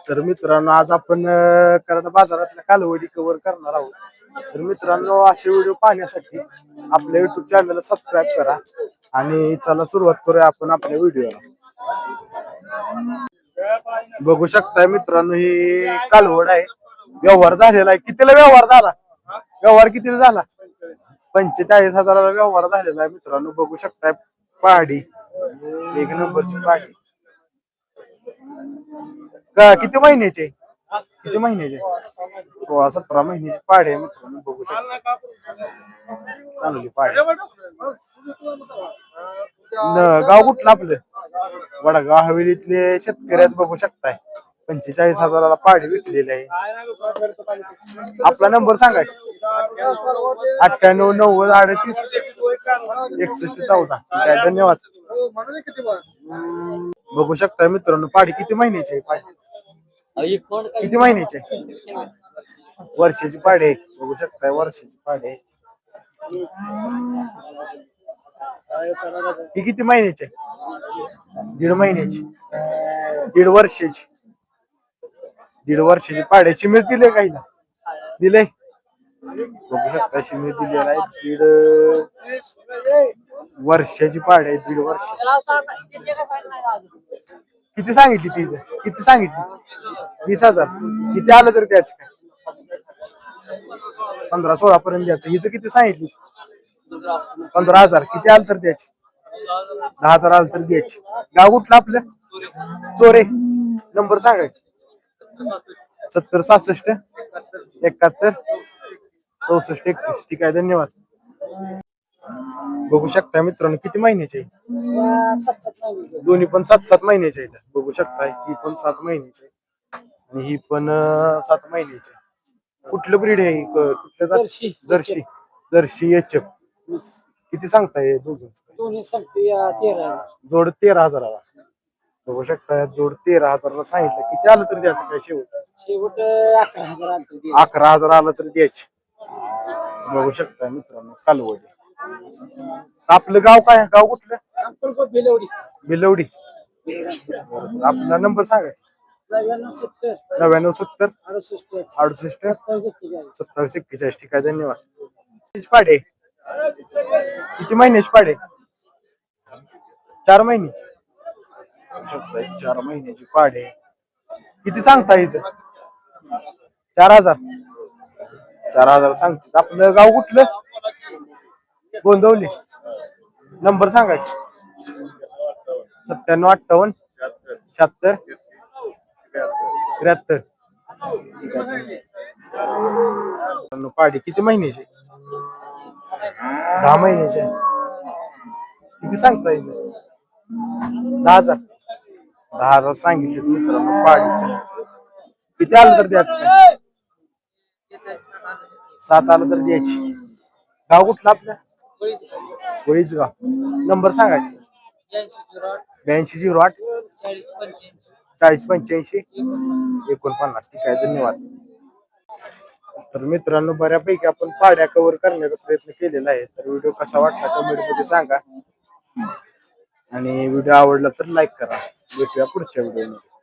तर मित्रांनो आज आपण कराड बाजारातल्या कालवडी कव्हर करणार आहोत. तर मित्रांनो असे व्हिडिओ पाहण्यासाठी आपल्या युट्यूब चॅनलला सबस्क्राईब करा आणि चला सुरुवात करूया आपण आपल्या व्हिडिओला. बघू शकताय मित्रांनो ही कालवड आहे. व्यवहार झालेला आहे. कितीला व्यवहार झाला? व्यवहार कितीला झाला? 45,000ला व्यवहार झालेला आहे मित्रांनो. बघू शकताय पहाडी एक नंबरची पहाडी. किती महिन्याचे? किती महिन्याचे? 16-17 महिन्याची पाडी आहे मित्रांनो. बघू शकता चांगली पाडी. गाव कुठलं आपलं? वडगाव हवेलीतले शेतकरी आहेत. बघू शकताय 45,000ला पाडी विकलेली आहे. आपला नंबर सांगा. 98-90-38-61-14. धन्यवाद. बघू शकता मित्रांनो पाडी किती महिन्याची आहे? पाडी किती महिन्याची आहे? वर्षाची पाडी आहे. बघू शकताय वर्षाची पाडी आहे. ही किती महिन्याची आहे? 1.5 महिन्याची. 1.5 वर्षाची. 1.5 वर्षाची पाडी. शिमेर दिले काही ना दिले. बघू शकता शिमेर दिलेला आहे. 1.5 वर्षाची पाडी आहे. 1.5 वर्ष. किती सांगितली तिचं? किती सांगितली? 20,000. किती आलं तर त्याच काय 15-16 पर्यंत द्यायचं. हिचं किती सांगितली? 15,000. किती आलं तर द्यायची? 10,000 आलं तर द्यायची. गाव कुठलं आपलं? चोरे. नंबर सांगायचे. 70-66-71-64-31. ठीक आहे धन्यवाद. बघू शकता मित्रांनो किती महिन्याचे आहे? दोन्ही पण 7-7 महिन्याचे आहेत. बघू शकता ही पण 7 महिन्याची आहे आणि ही पण 7 महिन्याची आहे. कुठलं ब्रीड आहे? कुठलं जर्सी. जर्सी. Jersey HF. किती सांगताय दोघं? जोड 13,000ला. बघू शकता जोड 13,000ला सांगितलं. किती आलं तर द्यायचं काय शेवट? 11,000 आलं तर द्यायचे. बघू शकता मित्रांनो कालवडी. आपलं गाव काय? गाव कुठलं? बिलवडी. आपला नंबर सांगा. 99-70-68-27-41. ठीक आहे धन्यवाद. पाडे किती महिन्याची पाडे? 4 महिने. 4 महिन्याची पाडे. किती सांगता हिचं? 4,000. 4,000 सांगतात. आपलं गाव कुठलं? गोंदवली. नंबर सांगा. 97-58-76-73. पाडी किती महिन्याची? 10 महिन्याची. किती सांगता येईल? 10,000. 10,000 सांगितले मित्रांनो पाडीचे. किती आलं तर द्यायचं काय? 7 आलं तर द्यायची. गाव कुठलं आपलं? वळीच गाव. नंबर सांगा. 82-08-40-85-49. ठीक आहे धन्यवाद. तर मित्रांनो बऱ्यापैकी आपण पाड्या कव्हर करण्याचा प्रयत्न केलेला आहे. तर व्हिडिओ कसा वाटला कमेंट मध्ये सांगा आणि व्हिडिओ आवडला तर लाईक करा. भेटूया पुढच्या व्हिडिओमध्ये.